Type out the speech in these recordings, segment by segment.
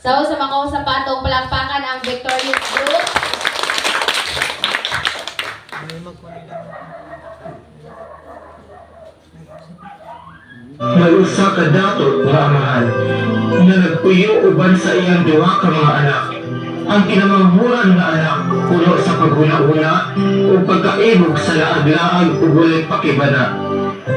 So, sa mga usapatong palakpakan ang victorious group. May usa ka dato nga amahan nga nagpuyo uban sa iyang duha ka mga anak. Ang kinamanghuran nga anak puno sa paghuna-huna o pagkaibog sa laag-laag o walay pakibana.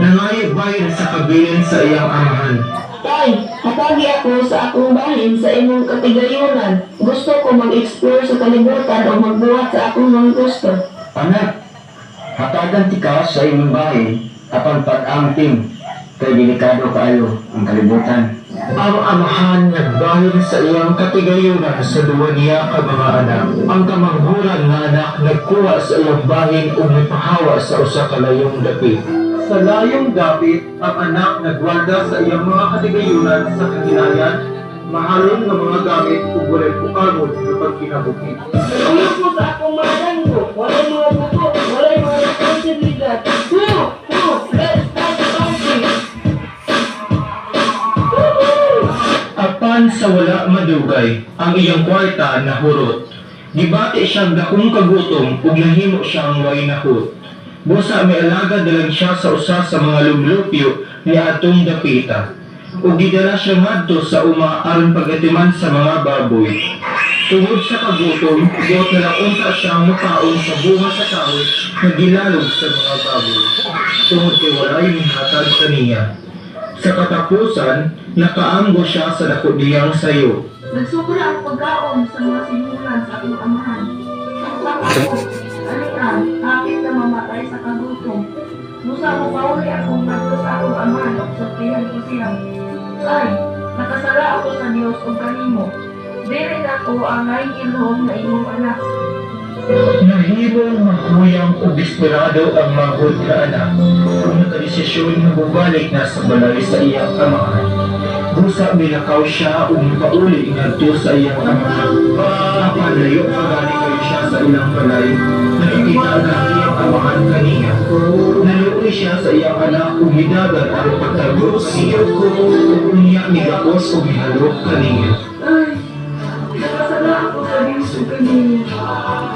Nangayo bayan sa kabilin sa iyang amahan. Tay, hatagi ako sa akong bahin sa imong katigayunan. Gusto ko mag-explore sa kalibutan o magbuhat sa akong mga gusto. Anak, hatagan ti ka sa imong bahay apan pag-amping kay delikado kaayo ang kalibutan. Ang amahan nagbahin sa iyang katigayunan sa duwa niya ka mga anak. Ang kamanghuran nga anak nagkuha sa iyang bahin o nipahawa sa usa ka layong dapit. Sa layong dapit, ang anak nagwalda sa iyang mga katigayunan sa kaginayan, mahalon nga mga gamit o walay pukamod na pagkinabuhi. Ano po sa akong mga langgo? Walay mga buko, walay mga responsibilidad. Let's start the party! Apan sa wala madugay, ang iyang kwarta nahurot. Gibati siyang dakong kagutom ug nahimo siyang way nahut. Busa may alaga dalang siya sa usa sa mga lublupyo ni atong dapita. Ug gidala siya ngadto sa uma aron pagatiman sa mga baboy. Tungod sa kagutom, buot na lang unta siyang mukaon sa bunga sa kahoy na gilalog sa mga baboy. Tungod kay walay mihatag kaniya. Sa katapusan, nakaanggo siya sa dako niyang sayo. Nagsubra ang pagkaon sa mga sinulan sa akong amahan. Ako, alian, kapit na mamatay sa kagutom. Musa mo pauli akong nagto sa akong amahan o sabihan ko siya. Ay, nakasala ako sa Diyos o kanimo. Dili na ako ang ngayon ilong na imong anak. Nahimong mahuyang o desperado ang mahod na anak kung nakadesisyon na bumalik na sa balay sa iyang amahan. Busa milakaw siya o pauli ngadto sa iyang amahan. Apan layo pagani kayo siya sa ilang balay. Nakikita ang iyang amahan kaniya. Naluoy siya sa iyang anak o hidagan ang pagtagot siya kung niya migapos o mihalok kaniya. Ay, nakasala ako sa Diyos o kanimo.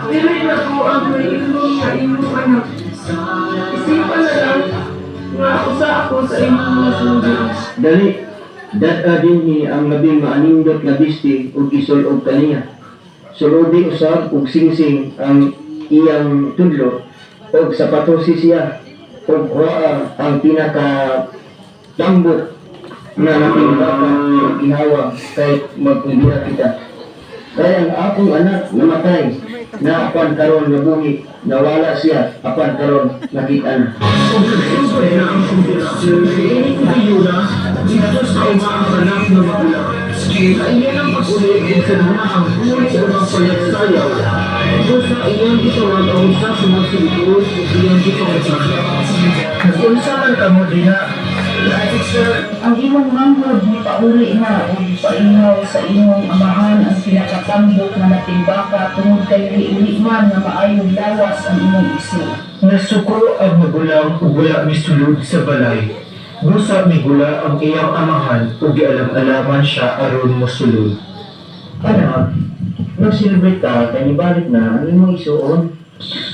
Dili na ko ang may ilong na imong anak. Isipan na lang nga usa ako sa imong mga sundin. Dali, dad din ni ang labing maanindot na bisti ug gisul-og kaniya. Sulodi usab ug singsing ang iyang tudlo ug sapatosi siya ug kuha ang pinaka lambot na nating baka ihawa kahit magkumbira kita. Kaya ang akong anak namatay na apan karon nabuhi, nawala siya apan karon nakita na. Siyempre na ang kombinasyon ay yuna, ginagos na ang anak na magulang. Kaya ang pag-ulit sa mga ang buhay sa mga payat-sayaw. Gusto sa iyang gitawag ang isa sa mga silipod o iyang gitawag sa nag-unsa man ka mo din na. Ang imong manghod ni pauli na o paingaw sa imong amahan ang pinakatambok na natimbaka tungod kay liuli man nga maayong lawas ang imong isu. Nasuko ang magulang o wala misulod sa balay. Busa migula ang iyang amahan o gialam-alaman siya aron mosulod. Anak, nag-celebrate ka, kaya balik na ang imong isuon.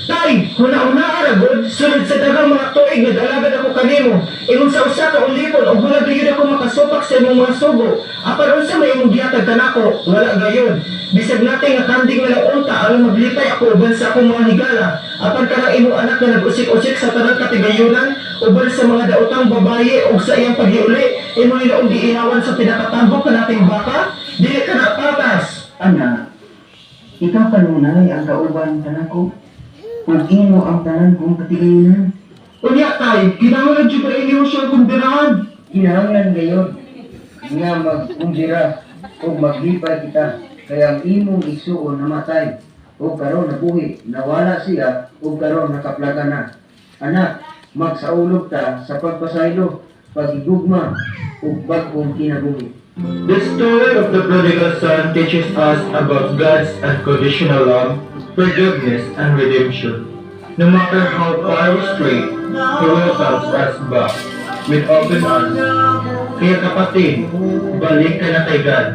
Tay, huna-huna aragod, sunod sa dagang mga tuig na dalagan ako kanimo. Ingon sa usa ka ulipon, o bulag gayon ako makasupak sa imong mga sugo. Apan unsa may imong gihatag kanako, wala gayon. Bisag natin nga kanding nga lang unta, aron maglipay ako uban sa akong mga higala. Apan karang imong anak na nag-usik-usik sa tanang katigayunan, uban sa mga daotang babaye o sa iyang paghiuli, imo nilaong giihawan sa pinakatambok na nating baka, dili ka na patas. Anak, ikaw kanunay ang kauban kanako. Ug imo ang tanan kong katigayunan. Unya tay, kinahanglan jud ba inyo siyang kumbirahan? Kinahanglan gayon nga magkumbira o maglipay kita kaya ang imong isuon namatay o karon nabuhi, nawala siya o karon nakaplaga na. Anak, magsaulog ta sa pagpasaylo, pagigugma o bagong kinabuhi. The story of the prodigal son teaches us about God's unconditional love, forgiveness, and redemption. No matter how far we stray, He welcomes us back. with open arms. Kaya kapatid, balik ka na kay God.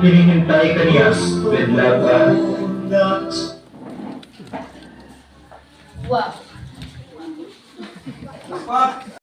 Hinihintay ka niya with love. Wow.